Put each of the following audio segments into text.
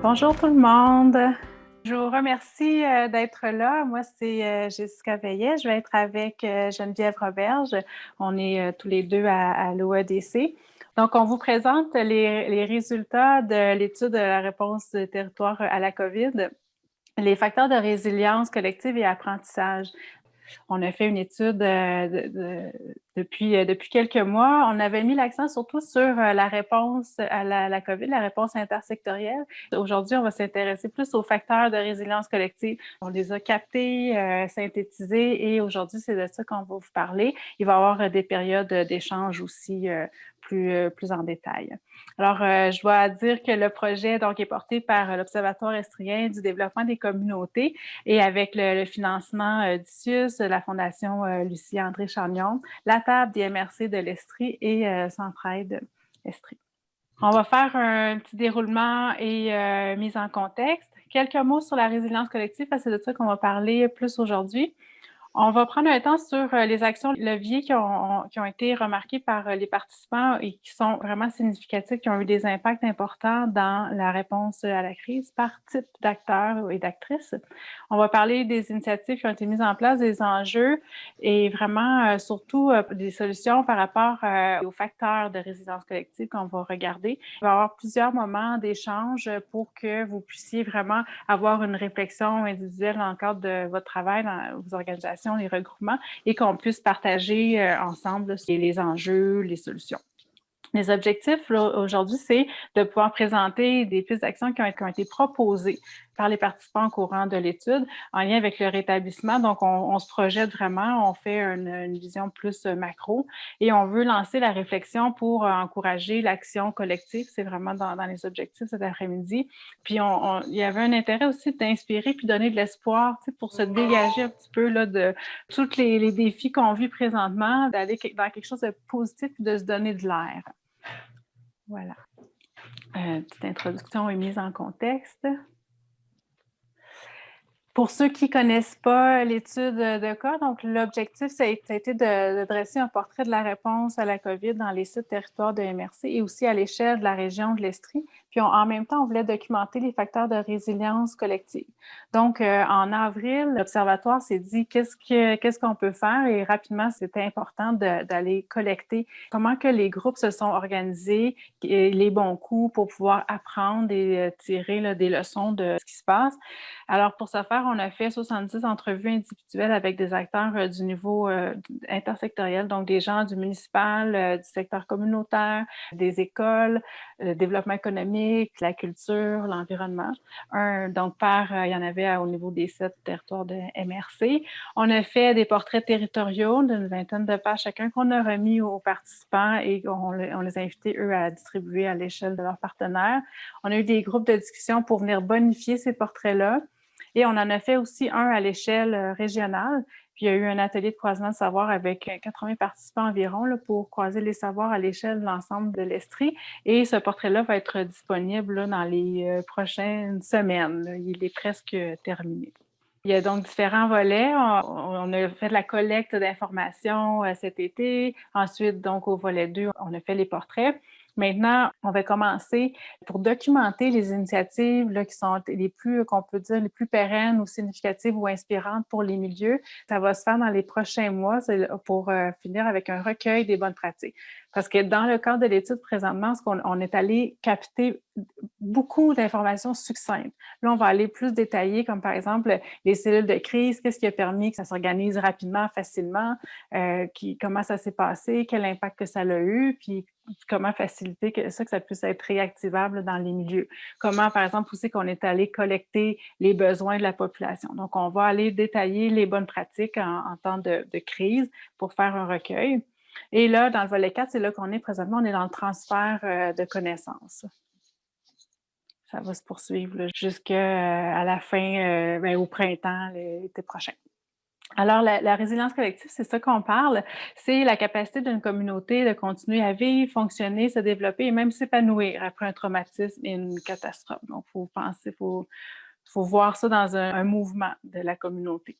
Bonjour tout le monde. Je vous remercie d'être là. Moi, c'est Jessica Veillet. Je vais être avec Geneviève Roberge. On est tous les deux à l'OEDC. Donc, on vous présente les résultats de l'étude de la réponse du territoire à la COVID, les facteurs de résilience collective et apprentissage. On a fait une étude depuis quelques mois. On avait mis l'accent surtout sur la réponse à la COVID, la réponse intersectorielle. Aujourd'hui, on va s'intéresser plus aux facteurs de résilience collective. On les a captés, synthétisés et aujourd'hui, c'est de ça qu'on va vous parler. Il va y avoir des périodes d'échange aussi plus en détail. Alors, je dois dire que le projet donc, est porté par l'Observatoire estrien du développement des communautés et avec le financement d'ICIUS, la Fondation Lucie André Chagnon, la table des MRC de l'Estrie et Centraide Estrie. On va faire un petit déroulement et mise en contexte. Quelques mots sur la résilience collective, parce que c'est de ça qu'on va parler plus aujourd'hui. On va prendre un temps sur les actions leviers qui ont été remarquées par les participants et qui sont vraiment significatives, qui ont eu des impacts importants dans la réponse à la crise par type d'acteurs et d'actrices. On va parler des initiatives qui ont été mises en place, des enjeux et vraiment surtout des solutions par rapport aux facteurs de résilience collective qu'on va regarder. Il va y avoir plusieurs moments d'échange pour que vous puissiez vraiment avoir une réflexion individuelle dans le cadre de votre travail, dans vos organisations, les regroupements, et qu'on puisse partager ensemble les enjeux, les solutions. Les objectifs aujourd'hui, c'est de pouvoir présenter des pistes d'action qui ont été proposées par les participants au courant de l'étude en lien avec le rétablissement. Donc, on se projette vraiment, on fait une vision plus macro et on veut lancer la réflexion pour encourager l'action collective. C'est vraiment dans les objectifs cet après-midi. Puis, il y avait un intérêt aussi d'inspirer puis donner de l'espoir pour se dégager un petit peu là, de tous les défis qu'on vit présentement, d'aller dans quelque chose de positif et de se donner de l'air. Voilà. Petite introduction et mise en contexte. Pour ceux qui ne connaissent pas l'étude de cas, donc l'objectif, ça a été de dresser un portrait de la réponse à la COVID dans les 7 territoires de MRC et aussi à l'échelle de la région de l'Estrie. Puis en même temps, on voulait documenter les facteurs de résilience collective. Donc, en avril, l'Observatoire s'est dit qu'est-ce qu'on peut faire et rapidement, c'était important d'aller collecter comment que les groupes se sont organisés, les bons coups pour pouvoir apprendre et tirer là, des leçons de ce qui se passe. Alors, pour ce faire, on a fait 70 entrevues individuelles avec des acteurs du niveau intersectoriel, donc des gens du municipal, du secteur communautaire, des écoles, développement économique, la culture, l'environnement. Donc, il y en avait au niveau des 7 territoires de MRC. On a fait des portraits territoriaux d'une vingtaine de pages chacun qu'on a remis aux participants et on les a invités, eux, à distribuer à l'échelle de leurs partenaires. On a eu des groupes de discussion pour venir bonifier ces portraits-là. Et on en a fait aussi un à l'échelle régionale. Puis il y a eu un atelier de croisement de savoir avec 80 participants environ là, pour croiser les savoirs à l'échelle de l'ensemble de l'Estrie. Et ce portrait-là va être disponible là, dans les prochaines semaines. Là. Il est presque terminé. Il y a donc différents volets. On a fait de la collecte d'informations cet été. Ensuite, donc au volet 2, on a fait les portraits. Maintenant, on va commencer pour documenter les initiatives là, qui sont les plus, qu'on peut dire, les plus pérennes ou significatives ou inspirantes pour les milieux. Ça va se faire dans les prochains mois pour finir avec un recueil des bonnes pratiques. Parce que dans le cadre de l'étude présentement, on est allé capter beaucoup d'informations succinctes. Là, on va aller plus détailler, comme par exemple les cellules de crise, qu'est-ce qui a permis que ça s'organise rapidement, facilement, comment ça s'est passé, quel impact que ça a eu, puis comment faciliter que ça puisse être réactivable dans les milieux. Comment, par exemple, aussi qu'on est allé collecter les besoins de la population. Donc, on va aller détailler les bonnes pratiques en temps de crise pour faire un recueil. Et là, dans le volet 4, c'est là qu'on est présentement, on est dans le transfert de connaissances. Ça va se poursuivre jusqu'à la fin, au printemps, l'été prochain. Alors, la résilience collective, c'est ça qu'on parle. C'est la capacité d'une communauté de continuer à vivre, fonctionner, se développer et même s'épanouir après un traumatisme et une catastrophe. Donc, il faut voir ça dans un mouvement de la communauté.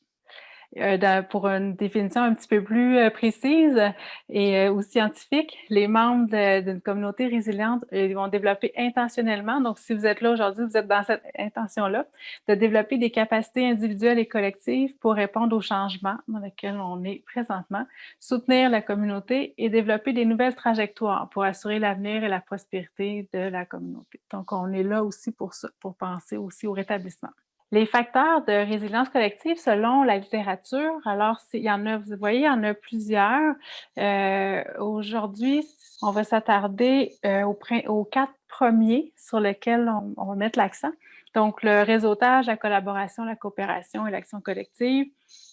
Pour une définition un petit peu plus précise ou scientifique, les membres d'une communauté résiliente ils vont développer intentionnellement, donc si vous êtes là aujourd'hui, vous êtes dans cette intention-là, de développer des capacités individuelles et collectives pour répondre aux changements dans lesquels on est présentement, soutenir la communauté et développer des nouvelles trajectoires pour assurer l'avenir et la prospérité de la communauté. Donc, on est là aussi pour ça, pour penser aussi au rétablissement. Les facteurs de résilience collective selon la littérature, alors il y en a, vous voyez, il y en a plusieurs. Aujourd'hui, on va s'attarder aux 4 premiers sur lesquels on va mettre l'accent. Donc, le réseautage, la collaboration, la coopération et l'action collective,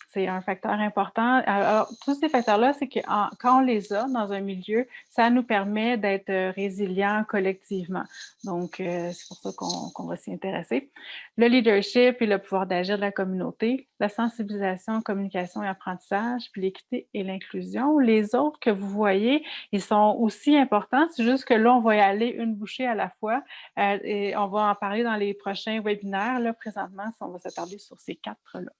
c'est un facteur important. Alors, tous ces facteurs-là, c'est que quand on les a dans un milieu, ça nous permet d'être résilients collectivement. Donc, c'est pour ça qu'on va s'y intéresser. Le leadership et le pouvoir d'agir de la communauté, la sensibilisation, communication et apprentissage, puis l'équité et l'inclusion. Les autres que vous voyez, ils sont aussi importants. C'est juste que là, on va y aller une bouchée à la fois et on va en parler dans les prochains webinaires. Là, présentement, on va s'attarder sur ces 4-là.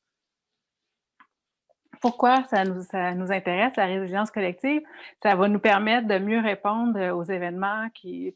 Pourquoi ça nous intéresse, la résilience collective? Ça va nous permettre de mieux répondre aux événements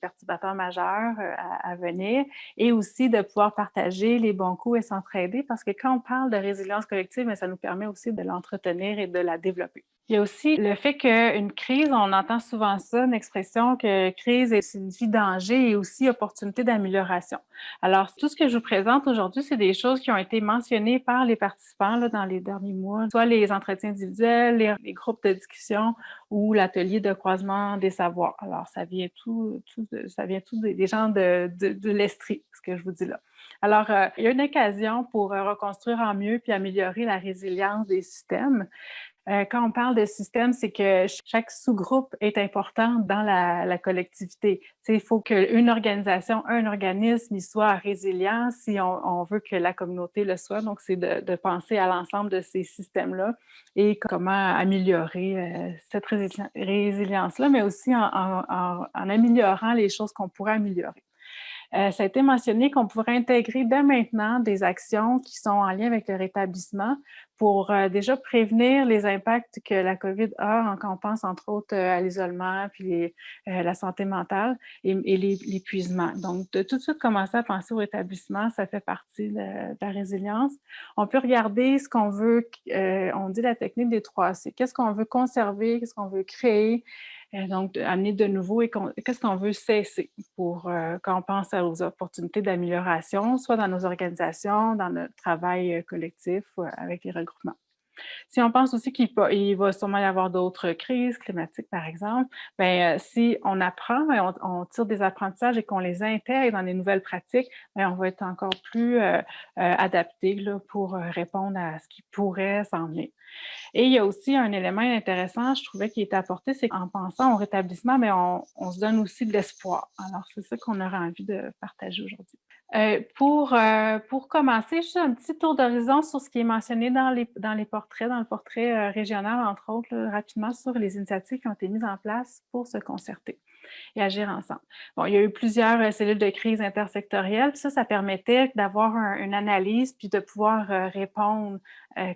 perturbateurs majeurs à venir et aussi de pouvoir partager les bons coups et s'entraider parce que quand on parle de résilience collective, mais ça nous permet aussi de l'entretenir et de la développer. Il y a aussi le fait qu'une crise, on entend souvent ça, une expression que crise signifie danger et aussi opportunité d'amélioration. Alors, tout ce que je vous présente aujourd'hui, c'est des choses qui ont été mentionnées par les participants là, dans les derniers mois, soit les entretiens individuels, les groupes de discussion ou l'atelier de croisement des savoirs. Alors, ça vient tout des gens de l'Estrie, ce que je vous dis là. Alors, il y a une occasion pour reconstruire en mieux puis améliorer la résilience des systèmes. Quand on parle de système, c'est que chaque sous-groupe est important dans la collectivité. Il faut qu'une organisation, un organisme, il soit résilient si on veut que la communauté le soit. Donc, c'est de penser à l'ensemble de ces systèmes-là et comment améliorer cette résilience-là, mais aussi en améliorant les choses qu'on pourrait améliorer. Ça a été mentionné qu'on pourrait intégrer dès maintenant des actions qui sont en lien avec le rétablissement pour déjà prévenir les impacts que la COVID a quand on pense entre autres à l'isolement, puis la santé mentale et l'épuisement. Donc, de tout de suite commencer à penser au rétablissement, ça fait partie de la résilience. On peut regarder ce qu'on veut, on dit la technique des 3C. Qu'est-ce qu'on veut conserver, qu'est-ce qu'on veut créer, donc amener de nouveau et qu'est-ce qu'on veut cesser pour quand on pense aux opportunités d'amélioration, soit dans nos organisations, dans notre travail collectif avec les regroupements. Si on pense aussi qu'il va sûrement y avoir d'autres crises climatiques, par exemple, bien, si on apprend et on tire des apprentissages et qu'on les intègre dans les nouvelles pratiques, bien, on va être encore plus adapté là, pour répondre à ce qui pourrait s'en venir. Et il y a aussi un élément intéressant, je trouvais, qui était apporté, c'est qu'en pensant au rétablissement, mais on se donne aussi de l'espoir. Alors, c'est ça qu'on aurait envie de partager aujourd'hui. Pour commencer, juste un petit tour d'horizon sur ce qui est mentionné dans les portraits, dans le portrait régional, entre autres, là, rapidement sur les initiatives qui ont été mises en place pour se concerter et agir ensemble. Bon, il y a eu plusieurs cellules de crise intersectorielles, puis ça permettait d'avoir une analyse puis de pouvoir répondre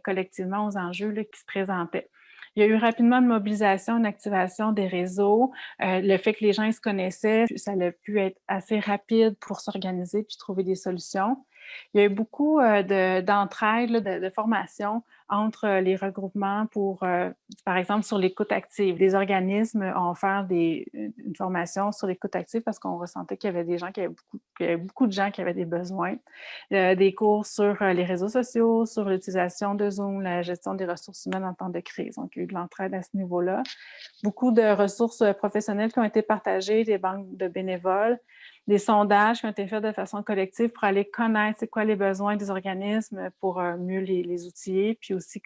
collectivement aux enjeux là, qui se présentaient. Il y a eu rapidement une mobilisation, une activation des réseaux. Le fait que les gens se connaissaient, ça a pu être assez rapide pour s'organiser puis trouver des solutions. Il y a eu beaucoup d'entraide, de formation entre les regroupements pour, par exemple, sur l'écoute active. Les organismes ont offert une formation sur l'écoute active parce qu'on ressentait qu'il y avait des gens qu'il y avait beaucoup de gens qui avaient des besoins. Des cours sur les réseaux sociaux, sur l'utilisation de Zoom, la gestion des ressources humaines en temps de crise. Donc, il y a eu de l'entraide à ce niveau-là. Beaucoup de ressources professionnelles qui ont été partagées, des banques de bénévoles, des sondages qui ont été faits de façon collective pour aller connaître c'est quoi les besoins des organismes pour mieux les outiller, puis aussi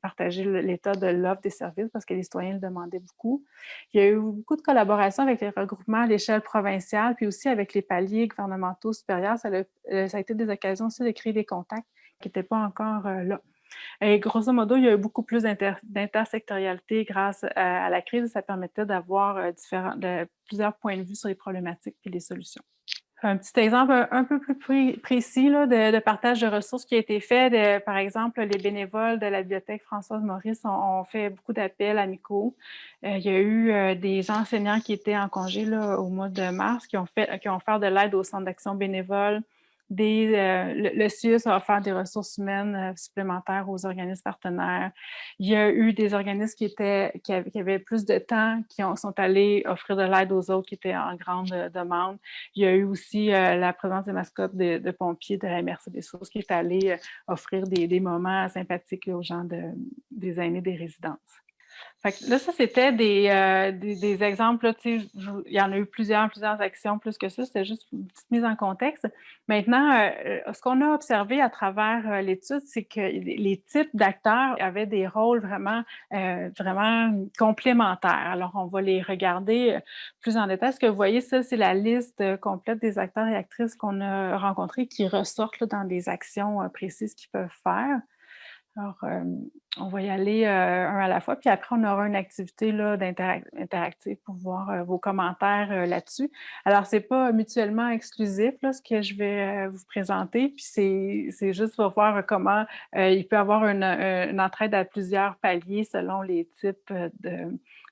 partager l'état de l'offre des services parce que les citoyens le demandaient beaucoup. Il y a eu beaucoup de collaboration avec les regroupements à l'échelle provinciale, puis aussi avec les paliers gouvernementaux supérieurs. Ça a été des occasions aussi de créer des contacts qui n'étaient pas encore là. Et grosso modo, il y a eu beaucoup plus d'intersectorialité grâce à la crise. Ça permettait d'avoir plusieurs points de vue sur les problématiques et les solutions. Un petit exemple un peu plus précis là, de partage de ressources qui a été fait. Par exemple, les bénévoles de la bibliothèque Françoise Maurice ont fait beaucoup d'appels amicaux. Il y a eu des enseignants qui étaient en congé là, au mois de mars qui ont offert de l'aide au centre d'action bénévole. Le CIUS a offert des ressources humaines supplémentaires aux organismes partenaires. Il y a eu des organismes qui avaient plus de temps, sont allés offrir de l'aide aux autres qui étaient en grande demande. Il y a eu aussi la présence des mascottes de pompiers de la MRC des Sources qui est allée offrir des moments sympathiques aux gens des aînés des résidences. Fait que là, ça, c'était des exemples. Là, il y en a eu plusieurs actions plus que ça. C'était juste une petite mise en contexte. Maintenant, ce qu'on a observé à travers l'étude, c'est que les types d'acteurs avaient des rôles vraiment complémentaires. Alors, on va les regarder plus en détail. Ce que vous voyez, ça, c'est la liste complète des acteurs et actrices qu'on a rencontrés qui ressortent là, dans des actions précises qu'ils peuvent faire. Alors, on va y aller un à la fois, puis après, on aura une activité là, interactive pour voir vos commentaires là-dessus. Alors, c'est pas mutuellement exclusif, là, ce que je vais vous présenter, puis c'est juste pour voir comment il peut y avoir une entraide à plusieurs paliers selon les types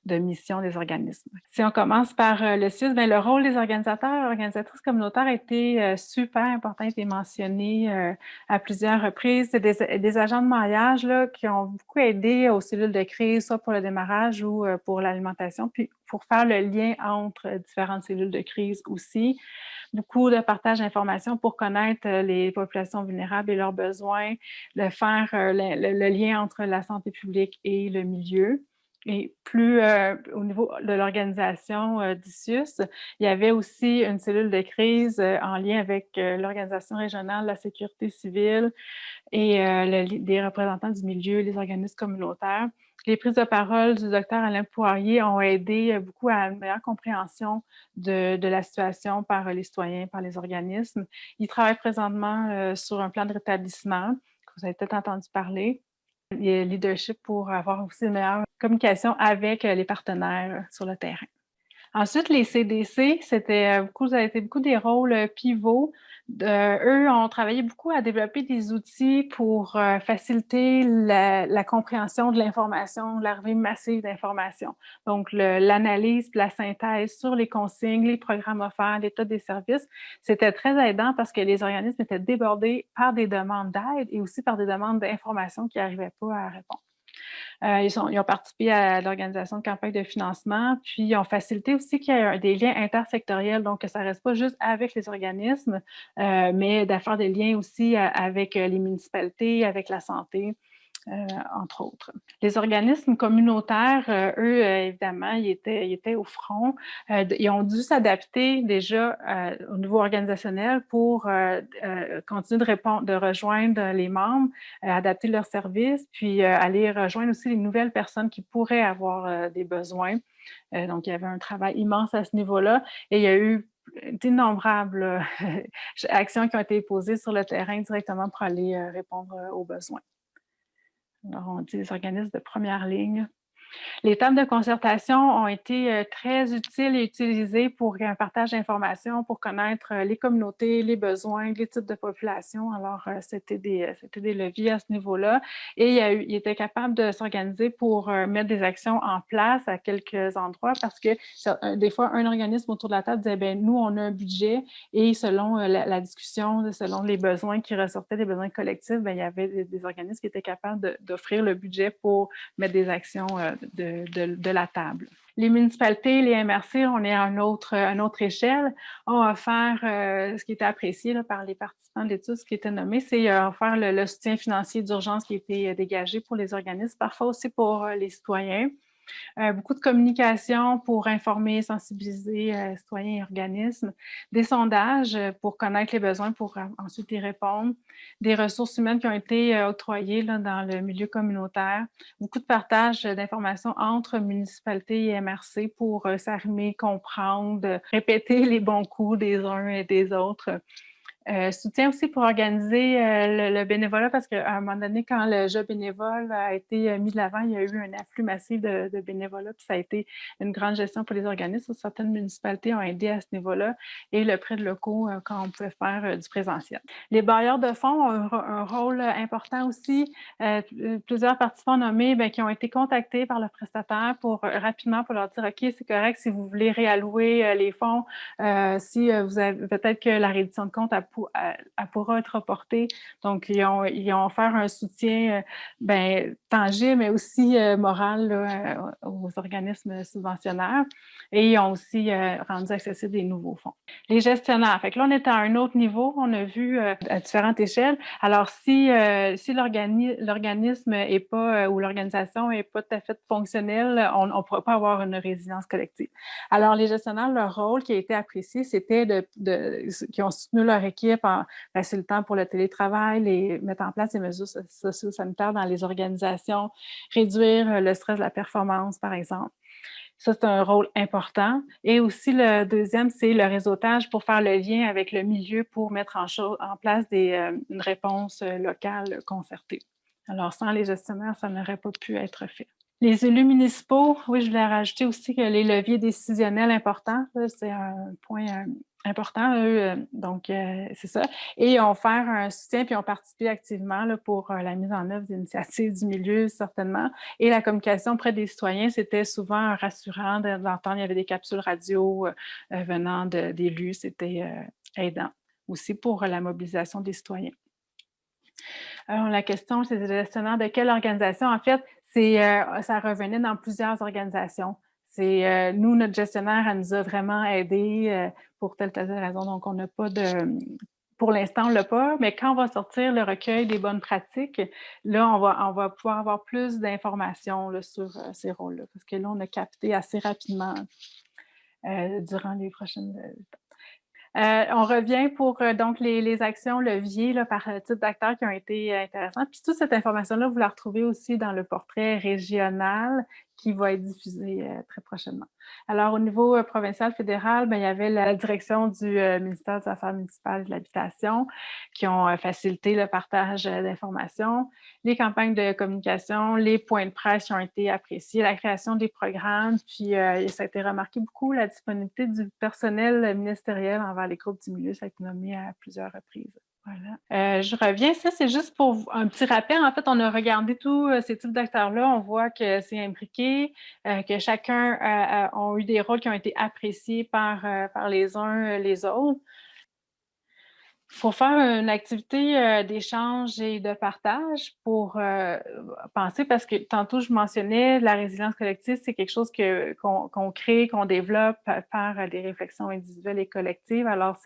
de missions des organismes. Si on commence par le CIUS, bien, le rôle des organisateurs et organisatrices communautaires a été super important, a été mentionné à plusieurs reprises. C'est des agents de maillage là, qui ont beaucoup aidé aux cellules de crise, soit pour le démarrage ou pour l'alimentation, puis pour faire le lien entre différentes cellules de crise aussi. Beaucoup de partage d'informations pour connaître les populations vulnérables et leurs besoins, de faire le lien entre la santé publique et le milieu. Et plus au niveau de l'organisation d'ICIUS, il y avait aussi une cellule de crise en lien avec l'Organisation régionale de la sécurité civile et des représentants du milieu, les organismes communautaires. Les prises de parole du docteur Alain Poirier ont aidé beaucoup à une meilleure compréhension de la situation par les citoyens, par les organismes. Il travaille présentement sur un plan de rétablissement, que vous avez peut-être entendu parler. Il y a leadership pour avoir aussi une meilleure communication avec les partenaires sur le terrain. Ensuite, les CDC, ça a été beaucoup des rôles pivots. Eux ont travaillé beaucoup à développer des outils pour faciliter la compréhension de l'information, l'arrivée massive d'informations. Donc, l'analyse, la synthèse sur les consignes, les programmes offerts, l'état des services, c'était très aidant parce que les organismes étaient débordés par des demandes d'aide et aussi par des demandes d'informations qui n'arrivaient pas à répondre. Ils ont participé à l'organisation de campagnes de financement, puis ils ont facilité aussi qu'il y ait des liens intersectoriels, donc que ça ne reste pas juste avec les organismes, mais de faire des liens aussi avec les municipalités, avec la santé. Entre autres. Les organismes communautaires, eux, évidemment, ils étaient au front. Ils ont dû s'adapter déjà au niveau organisationnel pour continuer de rejoindre les membres, adapter leurs services, puis aller rejoindre aussi les nouvelles personnes qui pourraient avoir des besoins. Donc, il y avait un travail immense à ce niveau-là et il y a eu d'innombrables actions qui ont été posées sur le terrain directement pour aller répondre aux besoins. Alors, on dit les organismes de première ligne. Les tables de concertation ont été très utiles et utilisées pour un partage d'informations, pour connaître les communautés, les besoins, les types de population. Alors, c'était des leviers à ce niveau-là. Et il était capable de s'organiser pour mettre des actions en place à quelques endroits parce que des fois, un organisme autour de la table disait, bien, nous, on a un budget et selon la discussion, selon les besoins qui ressortaient, les besoins collectifs, bien, il y avait des organismes qui étaient capables d'offrir le budget pour mettre des actions de la table. Les municipalités, les MRC, on est à une autre échelle, ont offert ce qui était apprécié là, par les participants de l'étude, ce qui était nommé, c'est offert le soutien financier d'urgence qui a été dégagé pour les organismes, parfois aussi pour les citoyens. Beaucoup de communication pour informer, sensibiliser citoyens et organismes, des sondages pour connaître les besoins pour ensuite y répondre, des ressources humaines qui ont été octroyées là, dans le milieu communautaire, beaucoup de partage d'informations entre municipalités et MRC pour s'arrimer, comprendre, répéter les bons coups des uns et des autres. Soutien aussi pour organiser le bénévolat, parce qu'à un moment donné, quand le job bénévole a été mis de l'avant, il y a eu un afflux massif de bénévolat, puis ça a été une grande gestion pour les organismes. Certaines municipalités ont aidé à ce niveau-là, et le prêt de locaux quand on pouvait faire du présentiel. Les bailleurs de fonds ont un rôle important aussi. Plusieurs participants nommés qui ont été contactés par le prestataire rapidement pour leur dire « OK, c'est correct si vous voulez réallouer les fonds, si vous avez peut-être que la reddition de compte elle pourra être reportée. » Donc, ils ont offert un soutien tangible, mais aussi moral là, aux organismes subventionnaires. Et ils ont aussi rendu accessibles des nouveaux fonds. Les gestionnaires. Fait que là, on est à un autre niveau. On a vu à différentes échelles. Alors, si l'organisme est pas ou l'organisation n'est pas tout à fait fonctionnelle, on ne pourra pas avoir une résilience collective. Alors, les gestionnaires, leur rôle qui a été apprécié, c'était qui ont soutenu leur équipe en facilitant pour le télétravail, mettre en place des mesures socio-sanitaires dans les organisations, réduire le stress de la performance, par exemple. Ça, c'est un rôle important. Et aussi, le deuxième, c'est le réseautage pour faire le lien avec le milieu pour mettre en place une réponse locale concertée. Alors, sans les gestionnaires, ça n'aurait pas pu être fait. Les élus municipaux, oui, je voulais rajouter aussi que les leviers décisionnels importants, c'est un point important, eux, donc c'est ça. Et ils ont offert un soutien puis ont participé activement là, pour la mise en œuvre d'initiatives du milieu, certainement. Et la communication auprès des citoyens, c'était souvent rassurant d'entendre. Il y avait des capsules radio venant d'élus, c'était aidant aussi pour la mobilisation des citoyens. Alors, la question, c'est le gestionnaire de quelle organisation? En fait, ça revenait dans plusieurs organisations. Nous, notre gestionnaire, elle nous a vraiment aidés pour telle raison. Donc, on n'a pas de... Pour l'instant, on ne l'a pas, mais quand on va sortir le recueil des bonnes pratiques, là, on va pouvoir avoir plus d'informations sur ces rôles-là, parce que là, on a capté assez rapidement durant les prochaines on revient pour donc les actions leviers là, par type d'acteurs qui ont été intéressantes. Puis toute cette information-là, vous la retrouvez aussi dans le portrait régional qui va être diffusé très prochainement. Alors, au niveau provincial, fédéral, il y avait la direction du ministère des Affaires municipales et de l'Habitation qui ont facilité le partage d'informations, les campagnes de communication, les points de presse qui ont été appréciés, la création des programmes, puis ça a été remarqué beaucoup, la disponibilité du personnel ministériel envers les groupes du milieu, ça a été nommé à plusieurs reprises. Voilà. Je reviens, ça c'est juste pour un petit rappel. En fait, on a regardé tous ces types d'acteurs-là. On voit que c'est imbriqué, que chacun a eu des rôles qui ont été appréciés par les uns les autres. Pour faire une activité d'échange et de partage, pour penser, parce que tantôt je mentionnais, la résilience collective, c'est quelque chose qu'on crée, qu'on développe par des réflexions individuelles et collectives. Alors,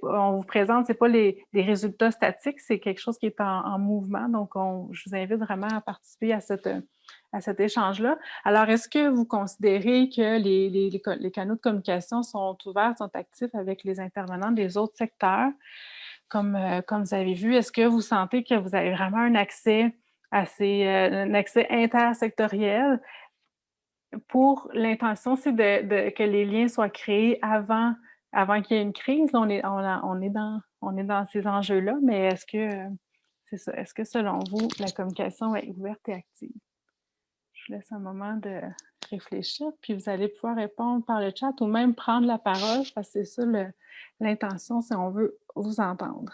on vous présente, c'est pas des résultats statiques, c'est quelque chose qui est en mouvement. Donc, je vous invite vraiment à participer à cet échange-là. Alors, est-ce que vous considérez que les canaux de communication sont ouverts, sont actifs avec les intervenants des autres secteurs? Comme vous avez vu, est-ce que vous sentez que vous avez vraiment un accès un accès intersectoriel? Pour l'intention, c'est que les liens soient créés avant qu'il y ait une crise. On est dans ces enjeux-là, mais c'est ça, est-ce que selon vous, la communication est ouverte et active? Je vous laisse un moment de réfléchir, puis vous allez pouvoir répondre par le chat ou même prendre la parole, parce que c'est ça l'intention si on veut vous entendre.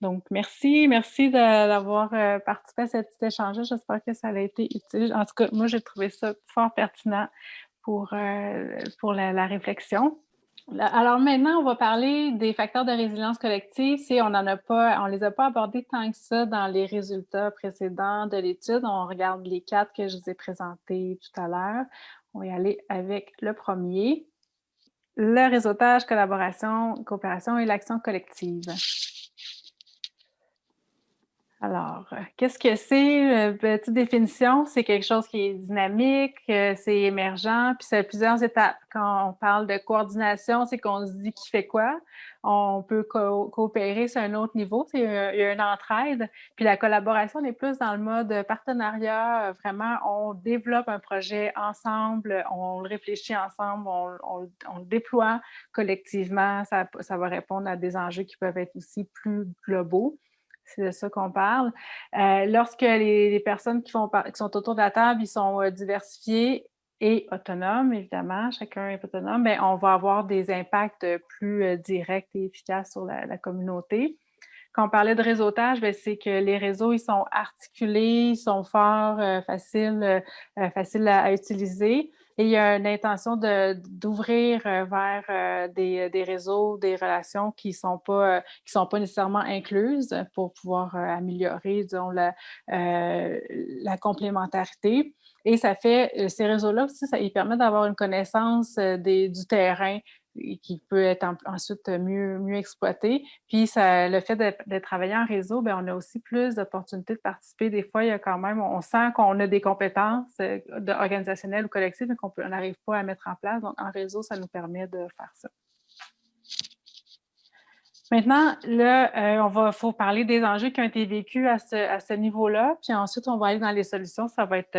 Donc, merci d'avoir participé à cet échange. J'espère que ça a été utile. En tout cas, moi, j'ai trouvé ça fort pertinent pour la réflexion. Alors maintenant, on va parler des facteurs de résilience collective. On les a pas abordés tant que ça dans les résultats précédents de l'étude. On regarde les 4 que je vous ai présentés tout à l'heure. On va y aller avec le premier. Le réseautage, collaboration, coopération et l'action collective. Alors, qu'est-ce que c'est? Petite définition, c'est quelque chose qui est dynamique, c'est émergent, puis ça a plusieurs étapes. Quand on parle de coordination, c'est qu'on se dit qui fait quoi. On peut coopérer sur un autre niveau, c'est, il y a une entraide. Puis la collaboration, on est plus dans le mode partenariat. Vraiment, on développe un projet ensemble, on le réfléchit ensemble, on le déploie collectivement. Ça va répondre à des enjeux qui peuvent être aussi plus globaux. C'est de ça qu'on parle. Lorsque les personnes qui sont autour de la table, ils sont diversifiés et autonomes, évidemment, chacun est autonome, bien, on va avoir des impacts plus directs et efficaces sur la communauté. Quand on parlait de réseautage, bien, c'est que les réseaux, ils sont articulés, ils sont forts, faciles à utiliser. Et il y a une intention d'ouvrir vers des réseaux, des relations qui sont pas nécessairement incluses pour pouvoir améliorer, disons, la complémentarité. Et ça fait, ces réseaux-là aussi, ils permettent d'avoir une connaissance du terrain qui peut être ensuite mieux exploité. Puis le fait de travailler en réseau, bien, on a aussi plus d'opportunités de participer. Des fois, il y a quand même, on sent qu'on a des compétences organisationnelles ou collectives, mais qu'on n'arrive pas à mettre en place. Donc, en réseau, ça nous permet de faire ça. Maintenant, là, faut parler des enjeux qui ont été vécus à ce niveau-là. Puis ensuite, on va aller dans les solutions. Ça va être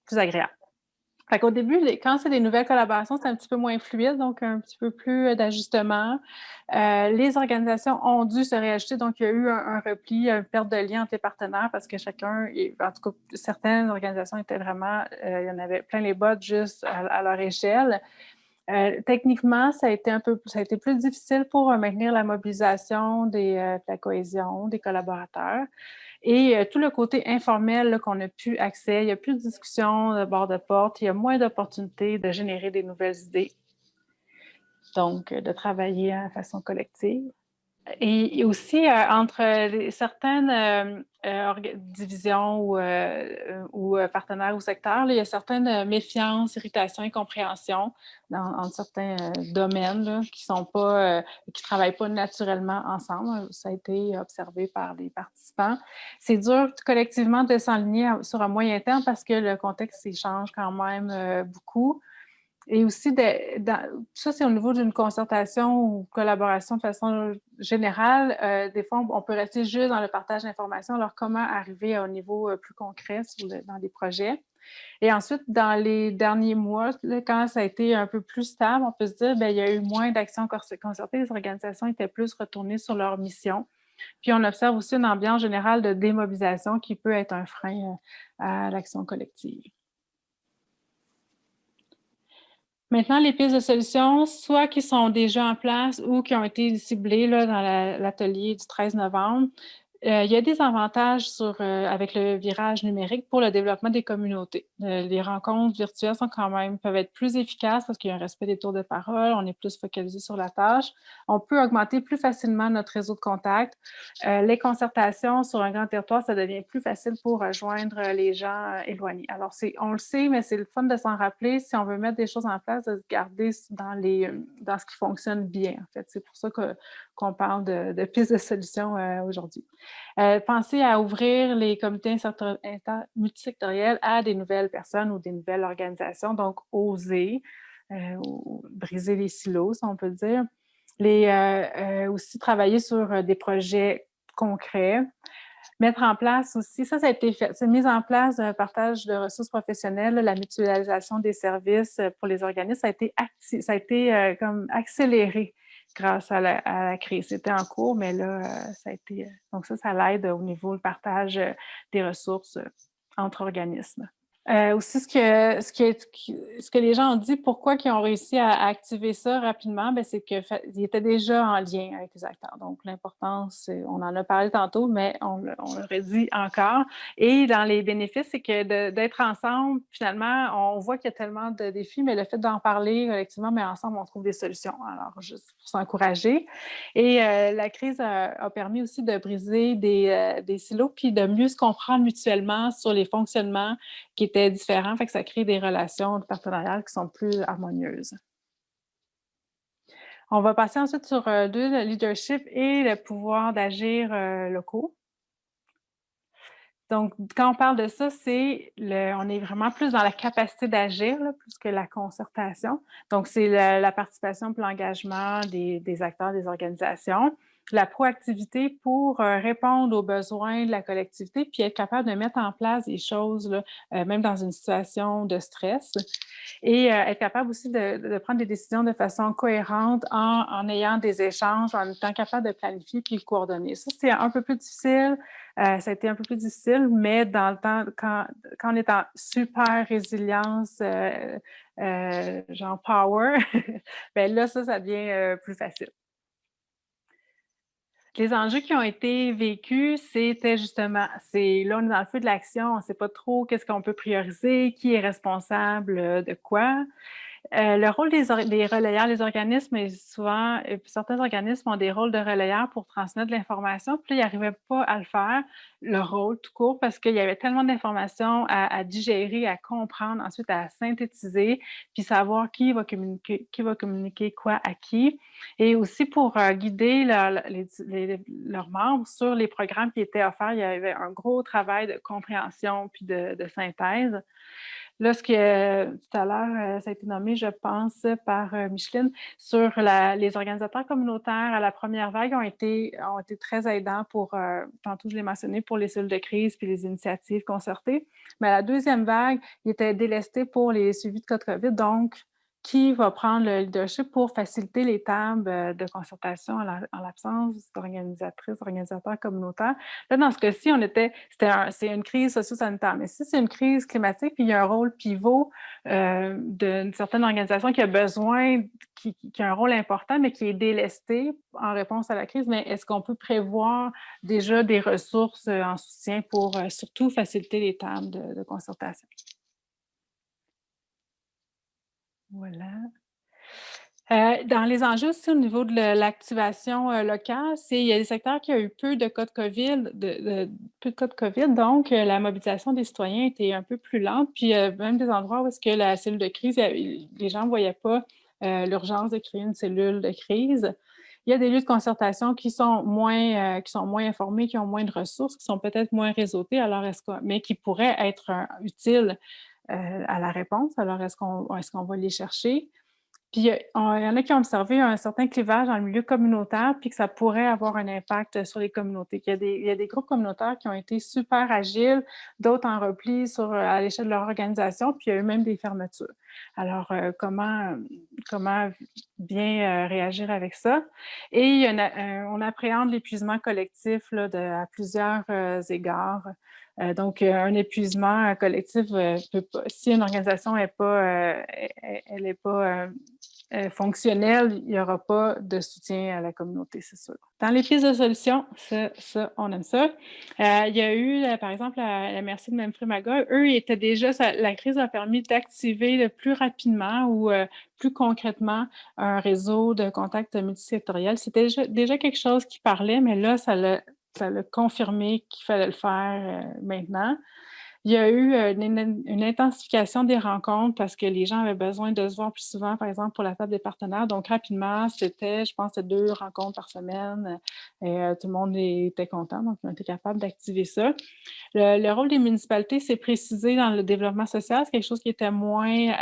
plus agréable. Fait qu'au début, quand c'est des nouvelles collaborations, c'est un petit peu moins fluide, donc un petit peu plus d'ajustement. Les organisations ont dû se réajuster, donc il y a eu un repli, une perte de lien entre les partenaires parce que chacun, en tout cas, certaines organisations étaient vraiment, il y en avait plein les bottes juste à leur échelle. Techniquement, ça a été plus difficile pour maintenir la mobilisation de la cohésion des collaborateurs. Et tout le côté informel qu'on n'a plus accès, il n'y a plus de discussion de bord de porte, il y a moins d'opportunités de générer des nouvelles idées, donc de travailler de façon collective. Et aussi, entre certaines divisions ou partenaires ou secteurs, là, il y a certaines méfiances, irritations, incompréhensions entre certains domaines là, qui travaillent pas naturellement ensemble. Ça a été observé par les participants. C'est dur collectivement de s'aligner sur un moyen terme parce que le contexte change quand même beaucoup. Et aussi, ça, c'est au niveau d'une concertation ou collaboration de façon générale. Des fois, on peut rester juste dans le partage d'informations. Alors, comment arriver à un niveau plus concret dans des projets? Et ensuite, dans les derniers mois, là, quand ça a été un peu plus stable, on peut se dire, bien, il y a eu moins d'actions concertées. Les organisations étaient plus retournées sur leur mission. Puis, on observe aussi une ambiance générale de démobilisation qui peut être un frein à l'action collective. Maintenant, les pistes de solutions, soit qui sont déjà en place ou qui ont été ciblées là, dans l'atelier du 13 novembre, il y a des avantages avec le virage numérique pour le développement des communautés. Les rencontres virtuelles peuvent être plus efficaces parce qu'il y a un respect des tours de parole, on est plus focalisé sur la tâche. On peut augmenter plus facilement notre réseau de contacts. Les concertations sur un grand territoire, ça devient plus facile pour rejoindre les gens éloignés. Alors, on le sait, mais c'est le fun de s'en rappeler. Si on veut mettre des choses en place, de se garder dans ce qui fonctionne bien, en fait. C'est pour ça qu'on parle de pistes de solutions aujourd'hui. Pensez à ouvrir les comités multisectoriels à des nouvelles personnes ou des nouvelles organisations, donc oser, ou briser les silos, si on peut dire. Aussi travailler sur des projets concrets. Mettre en place aussi, ça a été fait, c'est mise en place d'un partage de ressources professionnelles, la mutualisation des services pour les organismes, ça a été comme accéléré grâce à la crise. C'était en cours, mais là, ça a été. Donc, ça l'aide au niveau du partage des ressources entre organismes. Aussi, ce que les gens ont dit, pourquoi ils ont réussi à activer ça rapidement, c'est qu'ils étaient déjà en lien avec les acteurs. Donc, l'importance, on en a parlé tantôt, mais on le redit encore. Et dans les bénéfices, c'est que d'être ensemble, finalement, on voit qu'il y a tellement de défis, mais le fait d'en parler collectivement, mais ensemble, on trouve des solutions. Alors, juste pour s'encourager. Et la crise a permis aussi de briser des silos, puis de mieux se comprendre mutuellement sur les fonctionnements qui étaient différents, fait que ça crée des relations partenariales qui sont plus harmonieuses. On va passer ensuite sur le leadership et le pouvoir d'agir locaux. Donc, quand on parle de ça, on est vraiment plus dans la capacité d'agir, là, plus que la concertation. Donc, c'est la participation et l'engagement des acteurs, des organisations, la proactivité pour répondre aux besoins de la collectivité, puis être capable de mettre en place des choses, là, même dans une situation de stress, et être capable aussi de prendre des décisions de façon cohérente en ayant des échanges, en étant capable de planifier puis de coordonner. Ça, c'est un peu plus difficile. Ça a été un peu plus difficile, mais dans le temps, quand on est en super résilience, genre power, ben là, ça devient plus facile. Les enjeux qui ont été vécus, c'était justement, là, on est dans le feu de l'action, on ne sait pas trop qu'est-ce qu'on peut prioriser, qui est responsable de quoi. Le rôle des relayeurs, les organismes, est souvent, certains organismes ont des rôles de relayeurs pour transmettre l'information, puis là, ils n'arrivaient pas à le faire, leur rôle tout court, parce qu'il y avait tellement d'informations à digérer, à comprendre, ensuite à synthétiser, puis savoir qui va communiquer quoi à qui, et aussi pour guider leurs membres sur les programmes qui étaient offerts. Il y avait un gros travail de compréhension puis de synthèse. Là, ce que tout à l'heure, ça a été nommé, je pense, par Micheline, sur les organisateurs communautaires à la première vague ont été très aidants pour, tantôt je l'ai mentionné, pour les cellules de crise puis les initiatives concertées. Mais à la deuxième vague, ils étaient délestés pour les suivis de cas de COVID. Donc, qui va prendre le leadership pour faciliter les tables de concertation en l'absence d'organisatrices, organisateurs communautaires? Là, dans ce cas-ci, c'est une crise socio-sanitaire. Mais si c'est une crise climatique, puis il y a un rôle pivot d'une certaine organisation qui a besoin, qui a un rôle important, mais qui est délesté en réponse à la crise, mais est-ce qu'on peut prévoir déjà des ressources en soutien pour surtout faciliter les tables de concertation? Voilà. Dans les enjeux aussi au niveau de l'activation locale, il y a des secteurs qui ont eu peu de cas de COVID, peu de cas de COVID, donc la mobilisation des citoyens était un peu plus lente. Puis même des endroits où est-ce que la cellule de crise, les gens ne voyaient pas l'urgence de créer une cellule de crise. Il y a des lieux de concertation qui sont moins informés, qui ont moins de ressources, qui sont peut-être moins réseautés, mais qui pourraient être utiles à la réponse. Alors, est-ce qu'on va les chercher? Puis, il y en a qui ont observé un certain clivage dans le milieu communautaire, puis que ça pourrait avoir un impact sur les communautés. Il y a des groupes communautaires qui ont été super agiles, d'autres en repli à l'échelle de leur organisation, puis il y a eu même des fermetures. Alors, comment bien réagir avec ça? Et on appréhende l'épuisement collectif là, à plusieurs égards. Donc, un épuisement collectif peut pas, si une organisation n'est pas, elle est pas fonctionnelle, il n'y aura pas de soutien à la communauté, c'est sûr. Dans les pistes de solutions, ça on aime ça. Il y a eu, par exemple, la MRC de Memphremagog, eux, ils étaient déjà, la crise a permis d'activer plus rapidement ou plus concrètement un réseau de contacts multisectoriels. C'était déjà quelque chose qui parlait, mais là, ça l'a confirmé qu'il fallait le faire maintenant. Il y a eu une intensification des rencontres parce que les gens avaient besoin de se voir plus souvent, par exemple, pour la table des partenaires. Donc, rapidement, je pense, 2 rencontres par semaine et tout le monde était content. Donc, ils ont été capables d'activer ça. Le rôle des municipalités s'est précisé dans le développement social. C'est quelque chose qui était moins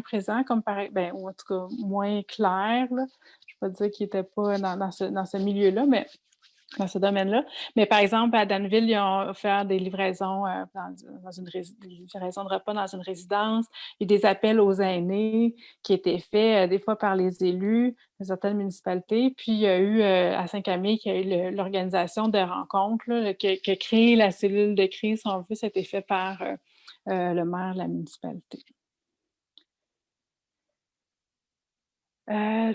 présent, ou en tout cas moins clair, là. Je ne vais pas dire qu'il n'était pas dans ce milieu-là, mais dans ce domaine-là. Mais par exemple, à Danville, ils ont offert des livraisons, des livraisons de repas dans une résidence et des appels aux aînés qui étaient faits des fois par les élus de certaines municipalités. Puis il y a eu à Saint-Camille, qui a eu l'organisation de rencontres là, qui a créé la cellule de crise, si on veut, ça a été fait par le maire de la municipalité.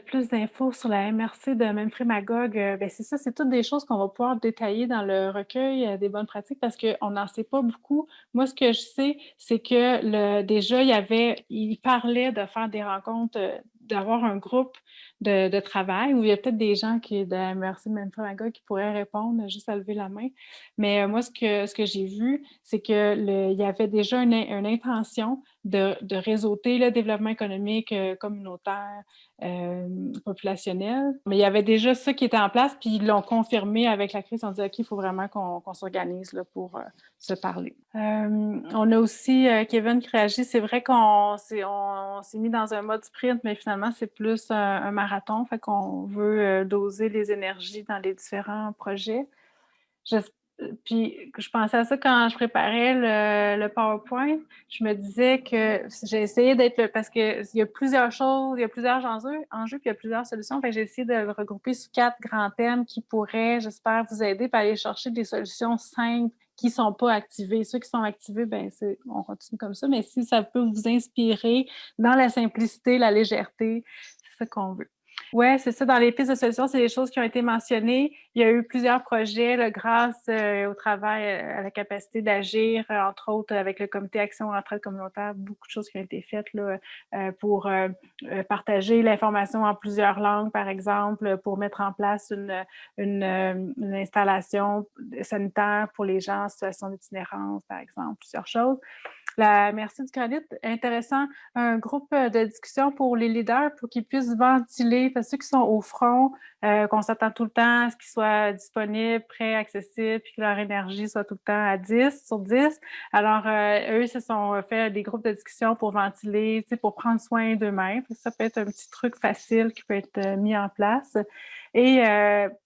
Plus d'infos sur la MRC de Memphremagog, ben c'est ça, c'est toutes des choses qu'on va pouvoir détailler dans le recueil des bonnes pratiques parce qu'on n'en sait pas beaucoup. Moi, ce que je sais, c'est que déjà, il parlait de faire des rencontres, d'avoir un groupe de travail où il y a peut-être des gens de la MRC de Memphremagog qui pourraient répondre, juste à lever la main. Mais moi, ce que j'ai vu, c'est qu'il y avait déjà une intention de réseauter le développement économique communautaire, populationnel. Mais il y avait déjà ça qui était en place, puis ils l'ont confirmé avec la crise. On dit, OK, il faut vraiment qu'on s'organise là, pour se parler. On a aussi Kevin qui réagit. C'est vrai on s'est mis dans un mode sprint, mais finalement, c'est plus un marathon. Fait qu'on veut doser les énergies dans les différents projets. Puis je pensais à ça quand je préparais le PowerPoint. Je me disais que j'ai essayé parce qu'il y a plusieurs choses, il y a plusieurs enjeux, puis il y a plusieurs solutions. Fait que j'ai essayé de le regrouper sous 4 grands thèmes qui pourraient, j'espère, vous aider à aller chercher des solutions simples qui ne sont pas activées. Ceux qui sont activés, ben on continue comme ça. Mais si ça peut vous inspirer dans la simplicité, la légèreté, c'est ça qu'on veut. Oui, c'est ça. Dans les pistes de solutions, c'est des choses qui ont été mentionnées. Il y a eu plusieurs projets là, grâce au travail, à la capacité d'agir, entre autres avec le comité Action Entraide communautaire, beaucoup de choses qui ont été faites là, pour partager l'information en plusieurs langues, par exemple, pour mettre en place une installation sanitaire pour les gens en situation d'itinérance, par exemple, plusieurs choses. La Merci du granit, intéressant, un groupe de discussion pour les leaders pour qu'ils puissent ventiler, parce que ceux qui sont au front, qu'on s'attend tout le temps à ce qu'ils soient disponibles, prêts, accessibles, puis que leur énergie soit tout le temps à 10 sur 10. Alors, eux se sont fait des groupes de discussion pour ventiler, pour prendre soin d'eux-mêmes. Ça peut être un petit truc facile qui peut être mis en place. Et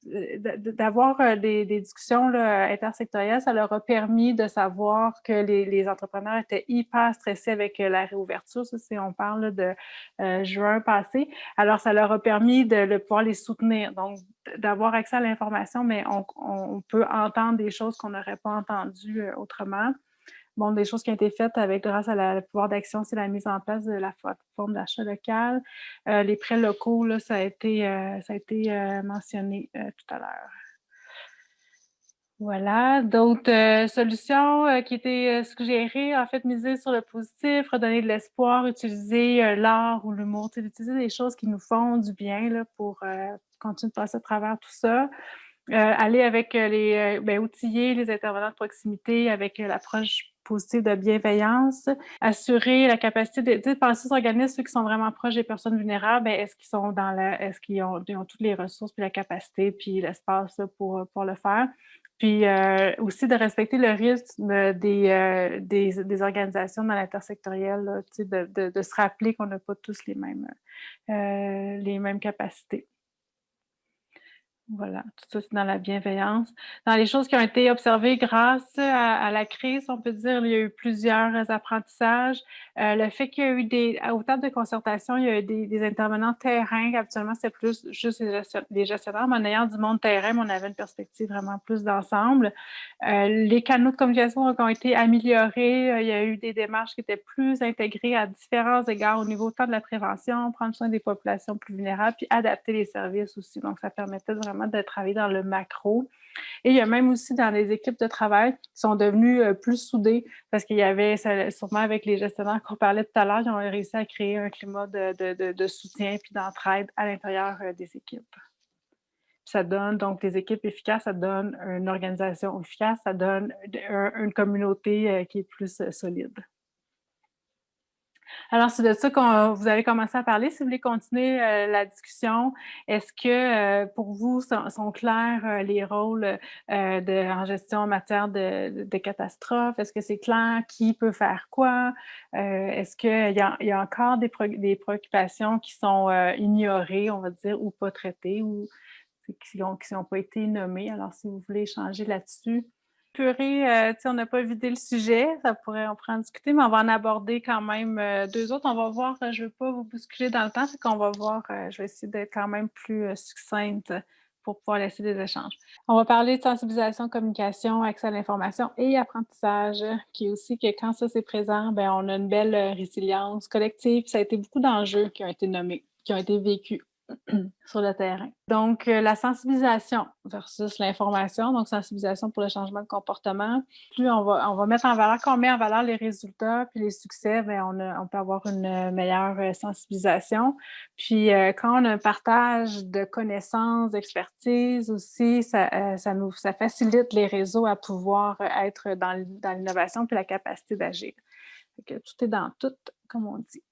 d'avoir des discussions là, intersectorielles, ça leur a permis de savoir que les entrepreneurs étaient hyper stressés avec la réouverture. Ça, on parle là, de juin passé. Alors, ça leur a permis de pouvoir les soutenir. Donc, d'avoir accès à l'information, mais on peut entendre des choses qu'on n'aurait pas entendues autrement. Bon, des choses qui ont été faites grâce à le pouvoir d'action, c'est la mise en place de la plateforme d'achat local. Les prêts locaux, là, ça a été mentionné tout à l'heure. Voilà. D'autres solutions qui étaient suggérées, en fait, miser sur le positif, redonner de l'espoir, utiliser l'art ou l'humour, utiliser des choses qui nous font du bien là, pour continuer de passer à travers tout ça. Aller avec outiller les intervenants de proximité avec l'approche positive de bienveillance, assurer la capacité de penser aux organismes, ceux qui sont vraiment proches des personnes vulnérables, est-ce qu'ils sont est-ce qu'ils ont toutes les ressources, puis la capacité, puis l'espace là, pour le faire. Puis aussi de respecter le rythme des organisations dans l'intersectoriel, là, de se rappeler qu'on n'a pas tous les mêmes capacités. Voilà, tout ça, c'est dans la bienveillance. Dans les choses qui ont été observées grâce à la crise, on peut dire, il y a eu plusieurs apprentissages. Le fait qu'il y a eu aux tables de concertation, il y a eu des intervenants terrain. Habituellement, c'était plus juste les gestionnaires, mais en ayant du monde terrain, on avait une perspective vraiment plus d'ensemble. Les canaux de communication ont été améliorés. Il y a eu des démarches qui étaient plus intégrées à différents égards au niveau tant de la prévention, prendre soin des populations plus vulnérables, puis adapter les services aussi. Donc, ça permettait vraiment de travailler dans le macro. Et il y a même aussi dans les équipes de travail qui sont devenues plus soudées parce qu'il y avait, sûrement avec les gestionnaires qu'on parlait tout à l'heure, ils ont réussi à créer un climat de soutien puis d'entraide à l'intérieur des équipes. Ça donne donc des équipes efficaces, ça donne une organisation efficace, ça donne une communauté qui est plus solide. Alors, c'est de ça que vous allez commencer à parler. Si vous voulez continuer la discussion, est-ce que pour vous sont clairs les rôles en gestion en matière de catastrophe? Est-ce que c'est clair qui peut faire quoi? Est-ce qu'il y a encore des préoccupations qui sont ignorées, on va dire, ou pas traitées, ou qui n'ont pas été nommées? Alors, si vous voulez échanger là-dessus. On n'a pas vidé le sujet, on pourrait en discuter, mais on va en aborder quand même 2 autres. On va voir, je ne veux pas vous bousculer dans le temps, c'est qu'on va voir, je vais essayer d'être quand même plus succincte pour pouvoir laisser des échanges. On va parler de sensibilisation, communication, accès à l'information et apprentissage, qui est aussi que quand ça c'est présent, on a une belle résilience collective. Ça a été beaucoup d'enjeux qui ont été nommés, qui ont été vécus sur le terrain. Donc, la sensibilisation versus l'information, donc sensibilisation pour le changement de comportement. Plus on va mettre en valeur, quand on met en valeur les résultats puis les succès, on peut avoir une meilleure sensibilisation. Puis, quand on a un partage de connaissances, d'expertise aussi, ça facilite les réseaux à pouvoir être dans l'innovation puis la capacité d'agir. Fait que tout est dans tout, comme on dit.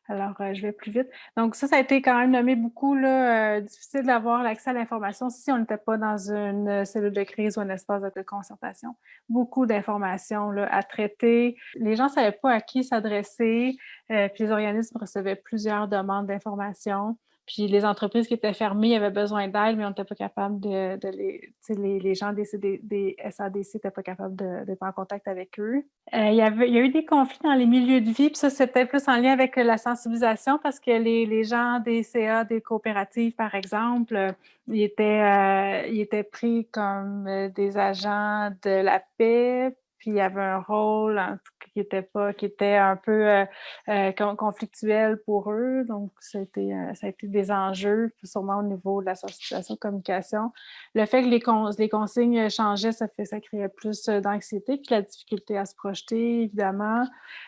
Alors, je vais plus vite. Donc ça a été quand même nommé beaucoup là, difficile d'avoir l'accès à l'information si on n'était pas dans une cellule de crise ou un espace de concertation. Beaucoup d'informations là, à traiter. Les gens ne savaient pas à qui s'adresser, puis les organismes recevaient plusieurs demandes d'informations. Puis les entreprises qui étaient fermées avaient besoin d'aide, mais on n'était pas capable de les, les gens des SADC n'étaient pas capables d'être en contact avec eux. Il y a eu des conflits dans les milieux de vie, puis ça, c'était plus en lien avec la sensibilisation parce que les gens des CA, des coopératives, par exemple, ils étaient pris comme des agents de la paix, puis il y avait un rôle qui était un peu conflictuel pour eux. Donc, ça a été des enjeux, sûrement au niveau de la sensibilisation de communication. Le fait que les consignes changeaient, ça créait plus d'anxiété, puis la difficulté à se projeter, évidemment.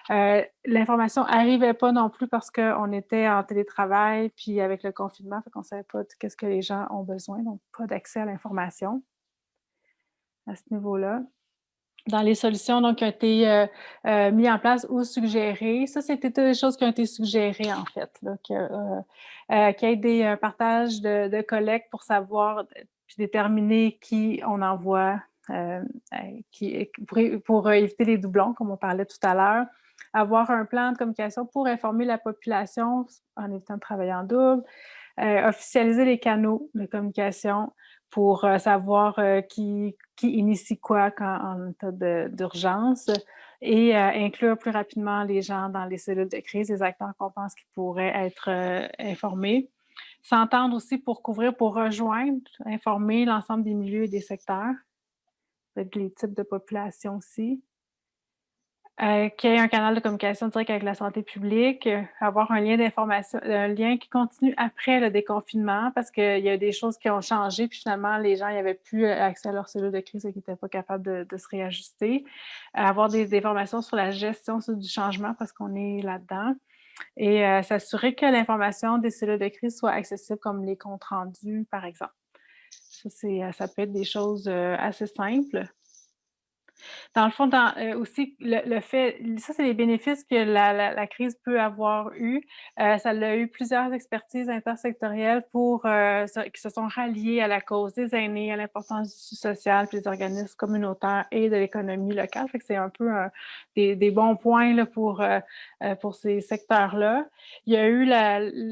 L'information n'arrivait pas non plus parce qu'on était en télétravail, puis avec le confinement, fait qu'on ne savait pas qu'est-ce que les gens ont besoin, donc pas d'accès à l'information à ce niveau-là. Dans les solutions donc, qui ont été mises en place ou suggérées, ça, c'était des choses qui ont été suggérées, en fait, là, qu'il y ait des partages de collectes pour savoir puis déterminer qui on envoie pour éviter les doublons, comme on parlait tout à l'heure. Avoir un plan de communication pour informer la population en évitant de travailler en double. Officialiser les canaux de communication pour savoir qui initie quoi en état d'urgence et inclure plus rapidement les gens dans les cellules de crise, les acteurs qu'on pense qui pourraient être informés. S'entendre aussi pour couvrir, pour rejoindre, informer l'ensemble des milieux et des secteurs, peut-être les types de population aussi. Qu'il y ait un canal de communication direct avec la santé publique, avoir un lien d'information, un lien qui continue après le déconfinement parce qu'il y a des choses qui ont changé, puis finalement, les gens n'avaient plus accès à leur cellule de crise et qu'ils n'étaient pas capables de se réajuster. Avoir des informations sur la gestion du changement parce qu'on est là-dedans. Et s'assurer que l'information des cellules de crise soit accessible comme les comptes rendus, par exemple. Ça peut être des choses assez simples. Dans le fond, aussi, le fait, ça, c'est les bénéfices que la crise peut avoir eu. Ça a eu plusieurs expertises intersectorielles qui se sont ralliées à la cause des aînés, à l'importance du social, puis des organismes communautaires et de l'économie locale. Fait que c'est un peu des bons points là, pour ces secteurs-là. Il y a eu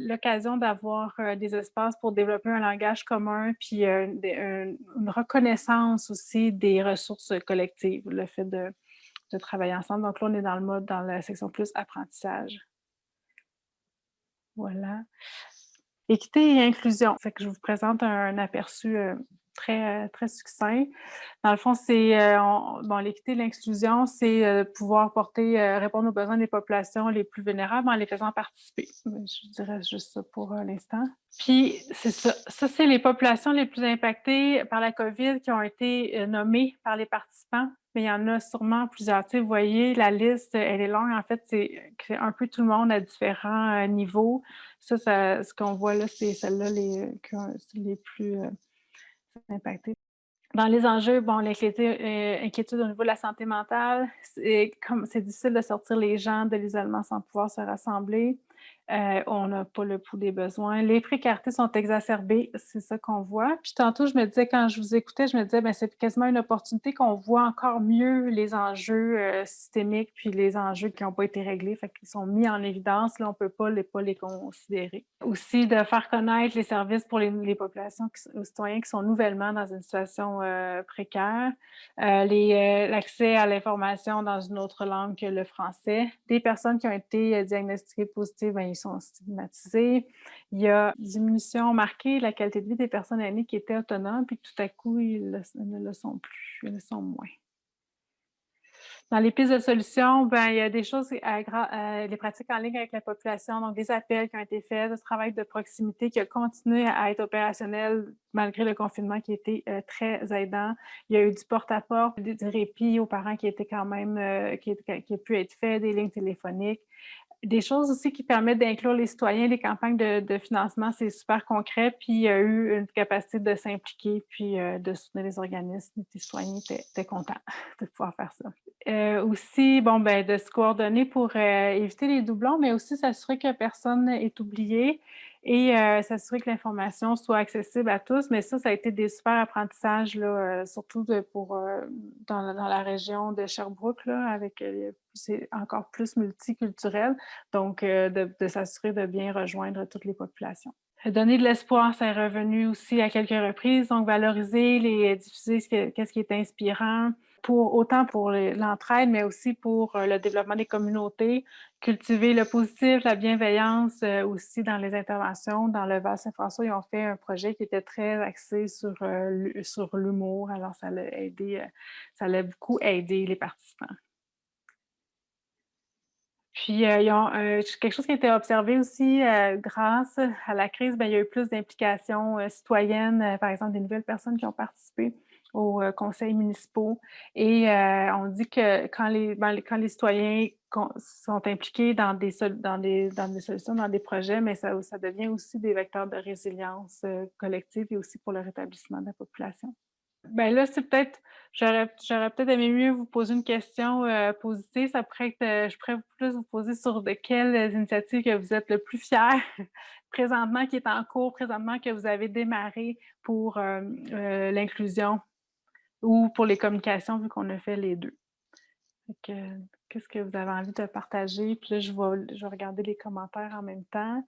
l'occasion d'avoir des espaces pour développer un langage commun, puis une reconnaissance aussi des ressources collectives, le fait de travailler ensemble. Donc là, on est dans la section plus apprentissage. Voilà. Équité et inclusion. Fait que je vous présente un aperçu très succinct. Dans le fond, l'équité et l'inclusion, c'est pouvoir répondre aux besoins des populations les plus vulnérables en les faisant participer. Je dirais juste ça pour l'instant. Puis, c'est ça. Ça, c'est les populations les plus impactées par la COVID qui ont été nommées par les participants. Mais il y en a sûrement plusieurs. Tu sais, vous voyez, la liste, elle est longue. En fait, c'est un peu tout le monde à différents niveaux. Ça, ce qu'on voit là, c'est celles-là les plus impactées. Dans les enjeux, bon, l'inquiétude au niveau de la santé mentale, c'est difficile de sortir les gens de l'isolement sans pouvoir se rassembler. On n'a pas le pouls des besoins. Les précarités sont exacerbées, c'est ça qu'on voit. Puis tantôt, je me disais, quand je vous écoutais, je me disais, c'est quasiment une opportunité qu'on voit encore mieux les enjeux systémiques puis les enjeux qui n'ont pas été réglés, fait qu'ils sont mis en évidence. Là, on ne peut pas les considérer. Aussi, de faire connaître les services pour les populations, aux citoyens qui sont nouvellement dans une situation précaire. L'accès à l'information dans une autre langue que le français. Des personnes qui ont été diagnostiquées positives, ils sont stigmatisés. Il y a une diminution marquée de la qualité de vie des personnes aînées qui étaient autonomes, puis tout à coup, ils ne le sont plus, ils le sont moins. Dans les pistes de solutions, il y a des choses, les pratiques en ligne avec la population, donc des appels qui ont été faits, du travail de proximité qui a continué à être opérationnel malgré le confinement qui a été très aidant. Il y a eu du porte-à-porte, du répit aux parents qui était quand même, qui a pu être fait, des lignes téléphoniques. Des choses aussi qui permettent d'inclure les citoyens, les campagnes de financement, c'est super concret, puis il y a eu une capacité de s'impliquer, puis de soutenir les organismes. Les citoyens étaient contents de pouvoir faire ça. Aussi, bon, ben, de se coordonner pour éviter les doublons, mais aussi s'assurer que personne n'est oublié et s'assurer que l'information soit accessible à tous. Mais ça a été des super apprentissages, là, surtout dans la région de Sherbrooke, là, avec c'est encore plus multiculturel. Donc, de s'assurer de bien rejoindre toutes les populations. Donner de l'espoir, c'est revenu aussi à quelques reprises. Donc, valoriser, diffuser qu'est-ce qui est inspirant, autant pour l'entraide, mais aussi pour le développement des communautés, cultiver le positif, la bienveillance aussi dans les interventions. Dans le Val-Saint-François, ils ont fait un projet qui était très axé sur l'humour. Alors, ça l'a beaucoup aidé les participants. Puis, quelque chose qui a été observé aussi grâce à la crise, bien, il y a eu plus d'implications citoyennes, par exemple des nouvelles personnes qui ont participé aux conseils municipaux. Et on dit que quand les citoyens sont impliqués dans dans des solutions, dans des projets, mais ça devient aussi des vecteurs de résilience collective et aussi pour le rétablissement de la population. Ben là, c'est peut-être j'aurais peut-être aimé mieux vous poser une question, positive. Ça pourrait être, je pourrais plus vous poser sur de quelles initiatives que vous êtes le plus fiers présentement, qui est en cours présentement, que vous avez démarré pour, l'inclusion ou pour les communications, vu qu'on a fait les 2. Fait que, qu'est-ce que vous avez envie de partager? Puis là, je vais regarder les commentaires en même temps.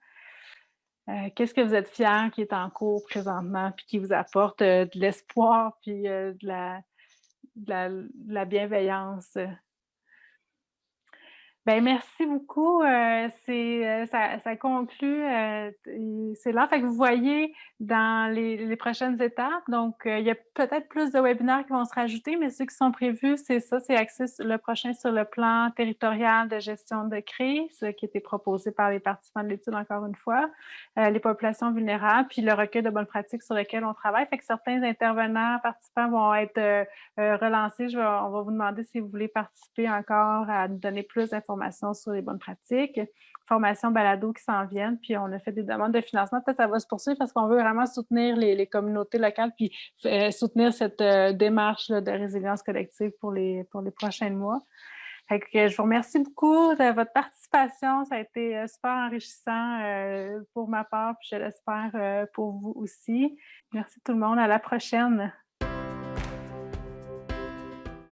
Qu'est-ce que vous êtes fiers qui est en cours présentement, puis qui vous apporte, de l'espoir, puis, de la bienveillance? Ben merci beaucoup. Ça conclut. C'est là. Fait que vous voyez dans les prochaines étapes. Donc, il y a peut-être plus de webinaires qui vont se rajouter, mais ceux qui sont prévus, c'est ça. C'est axé le prochain sur le plan territorial de gestion de crise, qui a été proposé par les participants de l'étude, encore une fois, les populations vulnérables, puis le recueil de bonnes pratiques sur lequel on travaille. Fait que certains intervenants, participants vont être relancés. On va vous demander si vous voulez participer encore à nous donner plus d'informations sur les bonnes pratiques, formation balado qui s'en viennent, puis on a fait des demandes de financement. Peut-être que ça va se poursuivre parce qu'on veut vraiment soutenir les communautés locales puis soutenir cette démarche là, de résilience collective pour les prochains mois. Fait que je vous remercie beaucoup de votre participation. Ça a été super enrichissant pour ma part, puis je l'espère pour vous aussi. Merci tout le monde. À la prochaine.